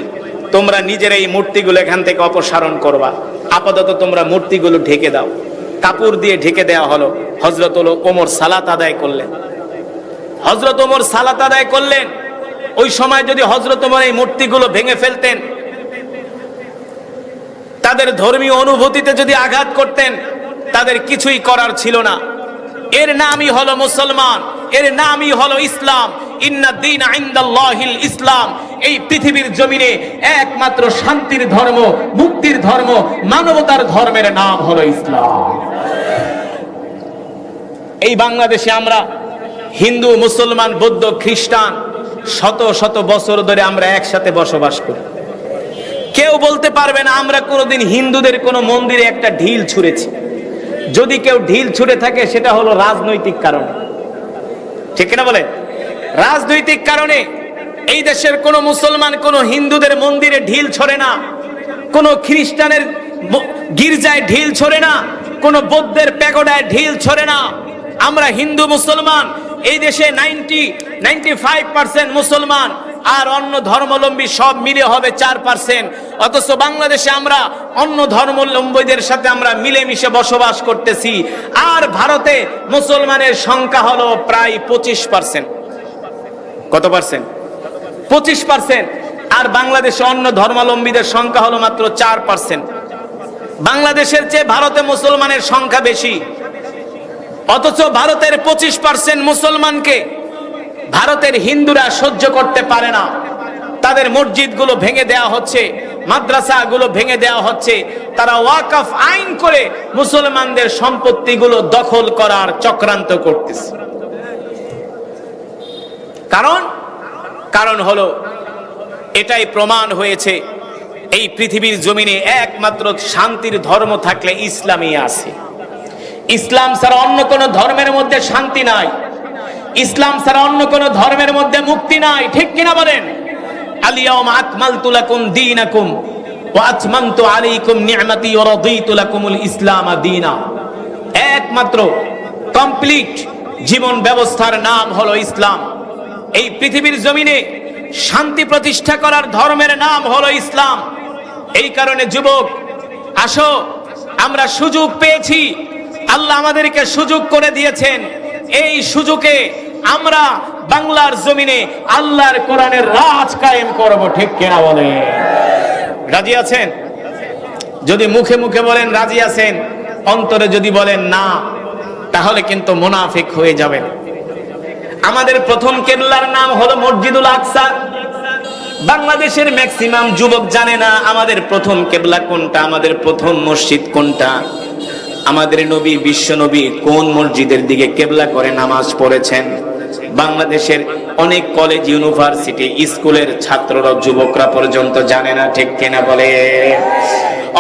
তোমরা নিজেরা এই মূর্তিগুলো এখান থেকে অপসারণ করবা, আপাতত তোমরা মূর্তিগুলো ঢেকে দাও। কাপড় দিয়ে ঢেকে দেওয়া হলো। হযরত ওমর সালাত আদায় করলেন। হযরত ওমর সালাত আদায় করলেন। ওই সময় যদি হযরত ওমর এই মূর্তিগুলো ভেঙে ফেলতেন, তাদের ধর্মীয় অনুভূতিতে যদি আঘাত করতেন, তাদের কিছুই করার ছিল না। এর নামই হলো মুসলমান, এর নামই হলো ইসলাম। ইন্নাদ দীনা ইনদাল্লাহিল ইসলাম। এই পৃথিবীর জমিনে একমাত্র শান্তির ধর্ম, মুক্তির ধর্ম, মানবতার ধর্মের নাম হলো ইসলাম। এই বাংলাদেশে আমরা হিন্দু, মুসলমান, বৌদ্ধ, খ্রিস্টান শত শত বছর ধরে আমরা একসাথে বসবাস করি। কেউ বলতে পারবে না আমরা কোনোদিন হিন্দুদের কোনো মন্দিরে একটা ঢিল ছুঁড়েছি। যদি কেউ ঢিল ছুঁড়ে থাকে, সেটা হলো রাজনৈতিক কারণে, ঠিক কিনা বলে? রাজনৈতিক কারণে এই দেশের কোন মুসলমান কোন হিন্দুদের মন্দিরে ঢিল ছোড়ে না, কোন খ্রিস্টানের গির্জায় ঢিল ছোড়ে না, কোন বৌদ্ধের প্যাগোডায় ঢিল ছোড়ে না। আমরা হিন্দু মুসলমান, এই দেশে 95% মুসলমান, আর অন্য ধর্মাবলম্বী সব মিলে হবে 4%। অথচ বাংলাদেশে আমরা অন্য ধর্মাবলম্বীদের সাথে আমরা মিলেমিশে বসবাস করতেছি। আর ভারতে মুসলমানের সংখ্যা হলো প্রায় 25%। কত পার্সেন্ট? 25%। আর বাংলাদেশে অন্য ধর্মাবলম্বীদের সংখ্যা হলো মাত্র 4%। বাংলাদেশের চেয়ে ভারতে মুসলমানের সংখ্যা বেশি। অথচ ভারতের 25% মুসলমানকে ভারতের হিন্দুরা সহ্য করতে পারে না। তাদের মসজিদগুলো ভেঙে দেওয়া হচ্ছে, মাদ্রাসাগুলো ভেঙে দেওয়া হচ্ছে। তারা ওয়াকফ আইন করে মুসলমানদের সম্পত্তিগুলো দখল করার চক্রান্ত করতেছে। কারণ হলো এটাই প্রমাণ হয়েছে, এই পৃথিবীর জমিনে একমাত্র শান্তির ধর্ম থাকলে ইসলামই আছে। ইসলাম ছাড়া অন্য কোন ধর্মের মধ্যে শান্তি নাই, ইসলাম ছাড়া অন্য কোন ধর্মের মধ্যে মুক্তি নাই, ঠিক কিনা বলেন? আল-ইয়াওমা আকমালতু লাকুম দীনাকুম ওয়া আতমামতু আলাইকুম নি'মাতি ওয়া রাদিতু লাকুমুল ইসলাম দীনা। একমাত্র কমপ্লিট জীবন ব্যবস্থার নাম হলো ইসলাম। এই পৃথিবীর জমিনে শান্তি প্রতিষ্ঠা করার ধর্মের নাম হলো ইসলাম। এই কারণে যুবক, আসো, আমরা সুযোগ পেয়েছি, আল্লাহ আমাদেরকে সুযোগ করে দিয়েছেন। এই সুযোগে আমরা বাংলার জমিনে আল্লাহর কোরআনের রাজ কায়েম করব, ঠিক কিনা বলেন? রাজি আছেন? যদি মুখে মুখে বলেন রাজি আছেন, অন্তরে যদি বলেন না, তাহলে কিন্তু মুনাফিক হয়ে যাবেন। আমাদের প্রথম কিবলার নাম হলো মসজিদুল আকসা। বাংলাদেশের ম্যাক্সিমাম যুবক জানে না আমাদের প্রথম কিবলা কোনটা, আমাদের প্রথম মসজিদ কোনটা। আমাদের নবী, বিশ্ব নবী কোন মসজিদের দিকে কিবলা করে নামাজ পড়েছেন? বাংলাদেশের অনেক কলেজ, ইউনিভার্সিটি, স্কুলের ছাত্ররা, যুবকরা পর্যন্ত জানে না, ঠিক কিনা বলে?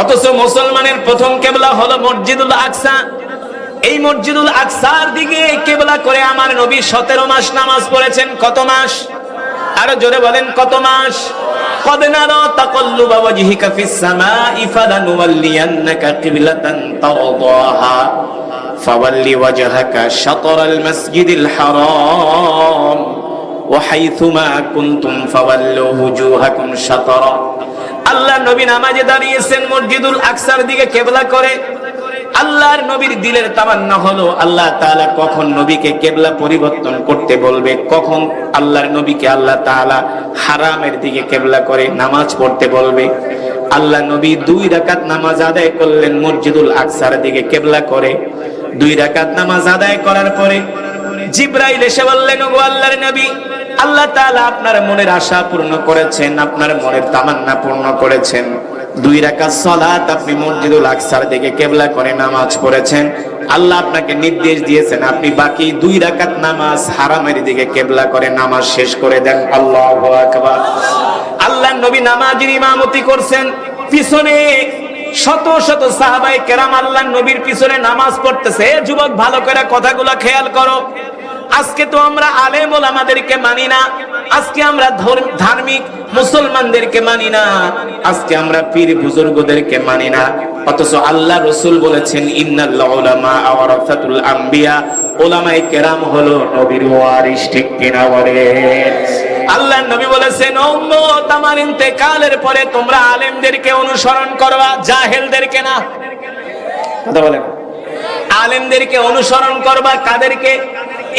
অথচ মুসলমানের প্রথম কিবলা হলো মসজিদুল আকসা। এই মসজিদুল আকসার দিকে কিবলা করে আমার নবী 17 মাস নামাজ পড়েছেন। কত মাস? আরো জোরে বলেন, কত মাস? قد نرى تقلب وجهك في السماء فلنولينك قبلة ترضاها فول وجهك شطر المسجد الحرام وحيثما كنتم فولوا وجوهكم شطرا। আল্লাহ নবী নামাজে দাঁড়িয়েছেন মসজিদুল আকসার দিকে কিবলা করে। আল্লাহর নবীর দিলের তামান্না হলো আল্লাহ তাআলা কখন নবীকে কিবলা পরিবর্তন করতে বলবে, কখন আল্লাহর নবীকে আল্লাহ তাআলা হারামের দিকে কিবলা করে নামাজ পড়তে বলবে। আল্লাহ নবী 2 রাকাত নামাজ আদায় করলেন মসজিদুল আকসার দিকে কিবলা করে। 2 রাকাত নামাজ আদায় করার পরে জিবরাইল এসে বললেন, ওগো আল্লাহর নবী, আল্লাহ তাআলা আপনার মনের আশা পূর্ণ করেছেন, আপনার মনের তামান্না পূর্ণ করেছেন। 2 রাকাত সালাত আপনি মসজিদুল আকসার দিকে কিবলা করে নামাজ পড়েছেন। আল্লাহ আপনাকে নির্দেশ দিয়েছেন আপনি বাকি 2 রাকাত নামাজ হারামের দিকে কিবলা করে নামাজ শেষ করে দেন। আল্লাহু আকবার। আল্লাহর নবী নামাজের ইমামতি করছেন, পিছনে শত শত সাহাবায়ে কেরাম আল্লাহর নবীর পিছনে নামাজ পড়তেছে। যুবক, ভালো করে কথাগুলো খেয়াল করো। আজকে তো আমরা আলেম ওলামাদেরকে মানি না, আজকে আমরা ধার্মিক মুসলমানদেরকে মানি না, আজকে আমরা পীর বুজুর্গদেরকে মানি না। অথচ আল্লাহ রাসূল বলেছেন, ইন্নাল উলামা ওয়ারাসাতুল আম্বিয়া, উলামায়ে কেরাম হলো নবীর ওয়ারিস, ঠিক কিনা বলে? আল্লাহ নবী বলেছেন, উম্মত, আমার ইন্তেকালের পরে তোমরা আলেমদেরকে অনুসরণ করবা, জাহেলদেরকে না। কথা বলেন, আলেমদেরকে অনুসরণ করবা। কাদেরকে?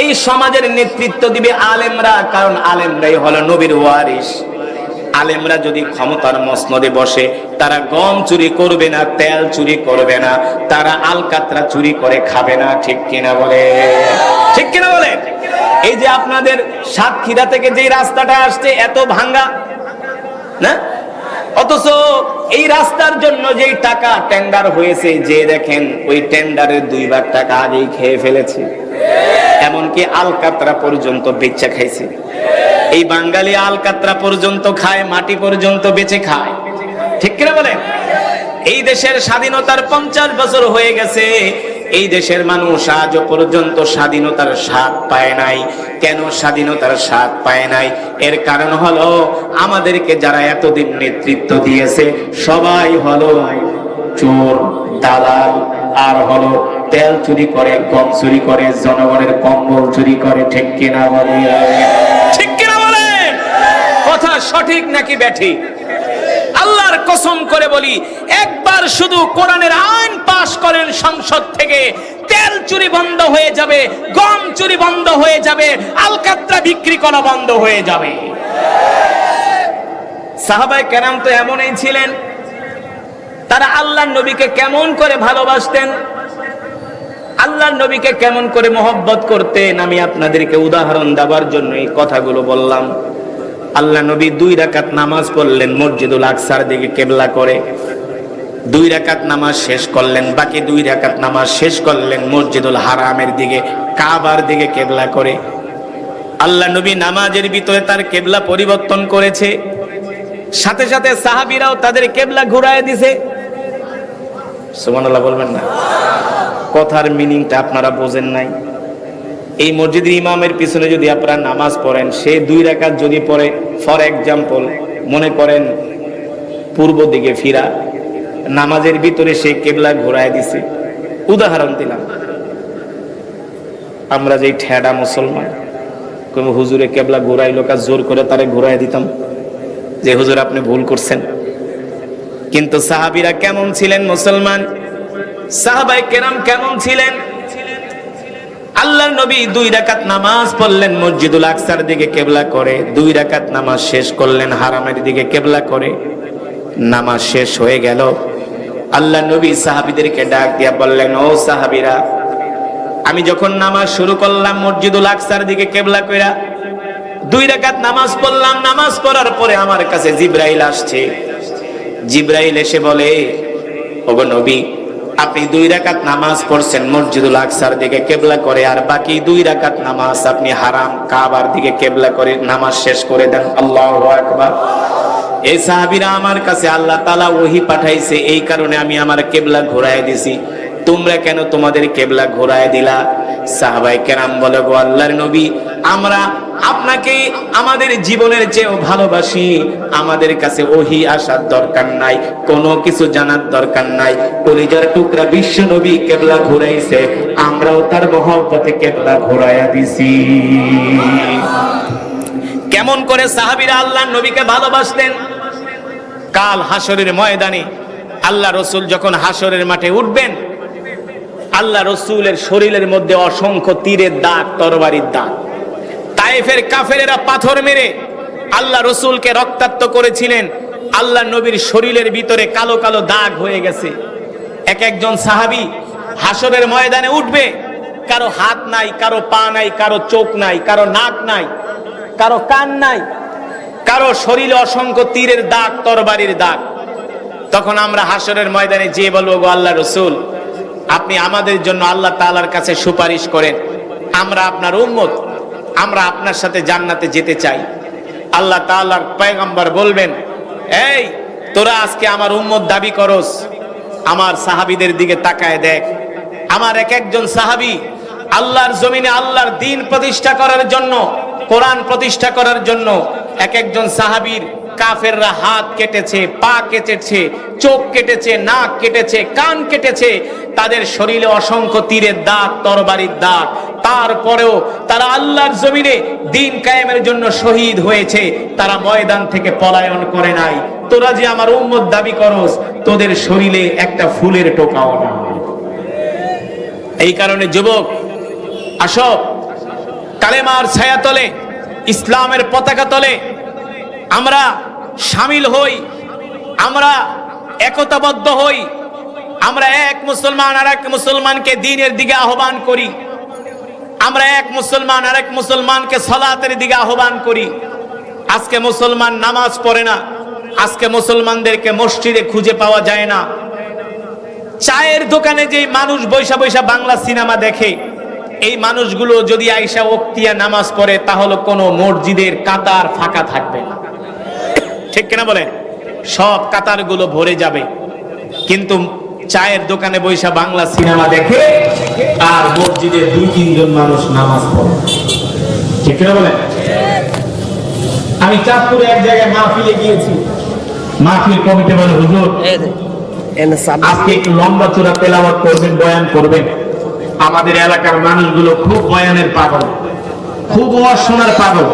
এই সমাজের নেতৃত্ব দিবে আলেমরা, কারণ আলেমরাই হলো নবীর ওয়ারিস। আলেমরা যদি ক্ষমতার মসনদে বসে, তারা গম চুরি করবে না, তেল চুরি করবে না, তারা আলকাতরা চুরি করে খাবে না, ঠিক কিনা বলে? ঠিক কিনা বলে? এই যে আপনাদের সাতক্ষীরা থেকে যে রাস্তাটা আসছে এত ভাঙ্গা না, অথচ এই রাস্তার জন্য যেই টাকা টেন্ডার হয়েছে, যে দেখেন ওই টেন্ডারের 2 ভাগ টাকা আগেই খেয়ে ফেলেছে। এমনকি আলকাতরা পর্যন্ত বেচা খাইছে। এই বাঙালি আলকাতরা পর্যন্ত খায়, মাটি পর্যন্ত বেচে খায়, ঠিক কিনা বলেন? এই দেশের স্বাধীনতার 50 বছর হয়ে গেছে, এই দেশের মানুষ আজও পর্যন্ত স্বাধীনতার স্বাদ পায় নাই। কেন স্বাধীনতার স্বাদ পায় নাই? এর কারণ হলো আমাদেরকে যারা এতদিন নেতৃত্ব দিয়েছে সবাই হলো চোর, দালাল, আর হলো তেল চুরি করে, গম চুরি করে, জনগণের কম্বল চুরি করে, ঠিক কিনা বলে? ঠিক কিনা বলে? কথা সঠিক নাকি ব্যাঠিক? আল্লাহর কসম করে বলি, একবার শুধু কোরআনের আইন পাশ করেন সংসদ থেকে, তেল চুরি বন্ধ হয়ে যাবে, গম চুরি বন্ধ হয়ে যাবে, আলকাতরা বিক্রি করা বন্ধ হয়ে যাবে। সাহাবায়ে কেরাম তো এমনই ছিলেন। তারা আল্লাহর নবীকে কেমন করে ভালোবাসতেন, আল্লাহর নবীকে কেমন করে মহব্বত করতেন, আমি আপনাদেরকে উদাহরণ দেওয়ার জন্য এই কথাগুলো বললাম। আল্লাহ নবী 2 রাকাত নামাজ পড়লেন মসজিদুল আকসার দিকে কিবলা করে। 2 রাকাত নামাজ শেষ করলেন, বাকি 2 রাকাত নামাজ শেষ করলেন মসজিদুল হারামের দিকে, কাবার দিকে কিবলা করে। আল্লাহ নবী নামাজের ভিতরে তার কিবলা পরিবর্তন করেছে, সাথে সাথে সাহাবীরাও তাদের কিবলা ঘুরায় দিয়েছে। সুবহানাল্লাহ বলবেন না? কথার মিনিংটা আপনারা বোঝেন নাই। এই মসজিদের ইমামের পিছনে যদি আপনারা নামাজ পড়েন, সে 2 রাকাত যদি পড়ে, ফর এক্সাম্পল মনে করেন পূর্ব দিকে ফিরা, নামাজের ভিতরে সে কিবলা ঘোরায় দিছে, উদাহরণ দিলাম। আমরা যেই ঠেডা মুসলমান, কোন হুজুরে কেবলা ঘুরাইলো, কাজ জোর করে তারে ঘুরাই দিতাম যে হুজুর আপনি ভুল করছেন। কিন্তু সাহাবীরা কেমন ছিলেন মুসলমান, সাহাবায়ে কেরাম কেমন ছিলেন? আল্লাহর নবী 2 রাকাত নামাজ পড়লেন মসজিদুল আকসার দিকে কেবলা করে, 2 রাকাত নামাজ শেষ করলেন হারামের দিকে কেবলা করে। নামাজ শেষ হয়ে গেল, আল্লাহর নবী সাহাবীদেরকে ডাক দিয়া বললেন, ও সাহাবীরা, আমি যখন নামাজ শুরু করলাম মসজিদুল আকসার দিকে কেবলা কইরা 2 রাকাত নামাজ পড়লাম, নামাজ পড়ার পরে আমার কাছে জিবরাইল আসছে। জিবরাইল এসে বলে, ওগো নবী, আপনি 2 রাকাত নামাজ পড়ছেন মসজিদুল আকসার দিকে কেবলা করে, আর বাকি 2 রাকাত নামাজ আপনি হারাম কাবার দিকে কেবলা করে নামাজ শেষ করে দেন। আল্লাহু আকবার। এই সাহাবীরা আমার কাছে আল্লাহ তাআলা ওহী পাঠাইছে, এই কারণে আমি আমার কেবলা ঘোরায় দিছি, তোমরা কেন তোমাদের কেবলা ঘোরায় দিলা? সাহাবায়ে কেরাম বলে, গো আল্লাহর নবী, আমরা আপনাকে আমাদের জীবনের চেয়েও ভালোবাসি, আমাদের কাছে ওহী আসার দরকার নাই, কোনো কিছু জানার দরকার নাই। কলিজার টুকরা বিশ্ব নবী কেবলা ঘুরাইছে, আমরাও তার মহব্বতে কেবলা ঘোরায়া দিছি। কেমন করে সাহাবীরা আল্লাহর নবীকে ভালোবাসতেন? কাল হাসরের ময়দানে আল্লাহ রাসূল যখন হাসরের মাঠে উঠবেন, আল্লাহ রাসূলের শরীরের মধ্যে অসংখ্য তীরের দাগ, তরবারির দাগ। তায়েফের কাফেরেরা পাথর মেরে আল্লাহ রাসূলকে রক্তাক্ত করেছিলেন, আল্লাহ নবীর শরীরের ভিতরে কালো কালো দাগ হয়ে গেছে। এক একজন সাহাবী হাসরের ময়দানে উঠবে, কারো হাত নাই, কারো পা নাই, কারো চোখ নাই, কারো নাক নাই, কারো কান নাই, কারো শরীরে অসংখ্য তীরের দাগ, তরবারির দাগ। তখন আমরা হাসরের ময়দানে যে বলবো, গো আল্লাহ রাসূল, আপনি আমাদের জন্য আল্লাহ তাআলার কাছে সুপারিশ করেন, আমরা আপনার উম্মত, আমরা আপনার সাথে জান্নাতে যেতে চাই। আল্লাহ তাআলার পয়গম্বর বলবেন, এই তোরা আজকে আমার উম্মত দাবি করস, আমার সাহাবীদের দিকে তাকায় দেখ। আমার এক একজন সাহাবী আল্লাহর জমিনে আল্লাহর দ্বীন প্রতিষ্ঠা করার জন্য, কোরআন প্রতিষ্ঠা করার জন্য এক একজন সাহাবীর কাফেররা হাত কেটেছে, পা কেটেছে, চোখ কেটেছে, নাক কেটেছে, কান কেটেছে, তাদের শরীরে অসংখ্য তীরের দাগ, তরবারির দাগ। তারপরেও তারা আল্লাহর জমিনে দ্বীন কায়েমের জন্য শহীদ হয়েছে, তারা ময়দান থেকে পলায়ন করে নাই। তোরা যে আমার উম্মত দাবি করস, তোদের শরীরে একটা ফুলের টোকাও না। এই কারণে যুবক, আসো কালেমার ছায়া তলে, ইসলামের পতাকা তলে আমরা শামিল হই, আমরা একতাবদ্ধ হই, আমরা এক মুসলমান আর এক মুসলমানকে দ্বীনের দিকে আহ্বান করি, আমরা এক মুসলমান আর এক মুসলমানকে সালাতের দিকে আহ্বান করি। আজকে মুসলমান নামাজ পড়ে না, আজকে মুসলমানদেরকে মসজিদে খুঁজে পাওয়া যায় না। চায়ের দোকানে যে মানুষ বৈশা বৈশা বাংলা সিনেমা দেখে, এই মানুষগুলো যদি আয়েশা ওক্তিয়া নামাজ পড়ে, তাহলে কোনো মসজিদের কাতার ফাঁকা থাকবে না, ঠিক কিনা বলেন? সব কাতারগুলো ভরে যাবে। কিন্তু চায়ের দোকানে বৈশা বাংলা সিনেমা দেখে আর মসজিদে 2-3 জন মানুষ নামাজ পড়ে, ঠিক কিনা বলেন? আমি চাঁদপুরে এক জায়গায় মাহফিলে গিয়েছি, মাহফিল কমিটি বলে, হুজুর আজকে একটু লম্বা চূড়া তেলাওয়াত করবেন, বয়ান করবেন। আমাদের এলাকার মানুষগুলো খুব বয়ানের পাগল, খুব ওয়াজ শোনার পাগল।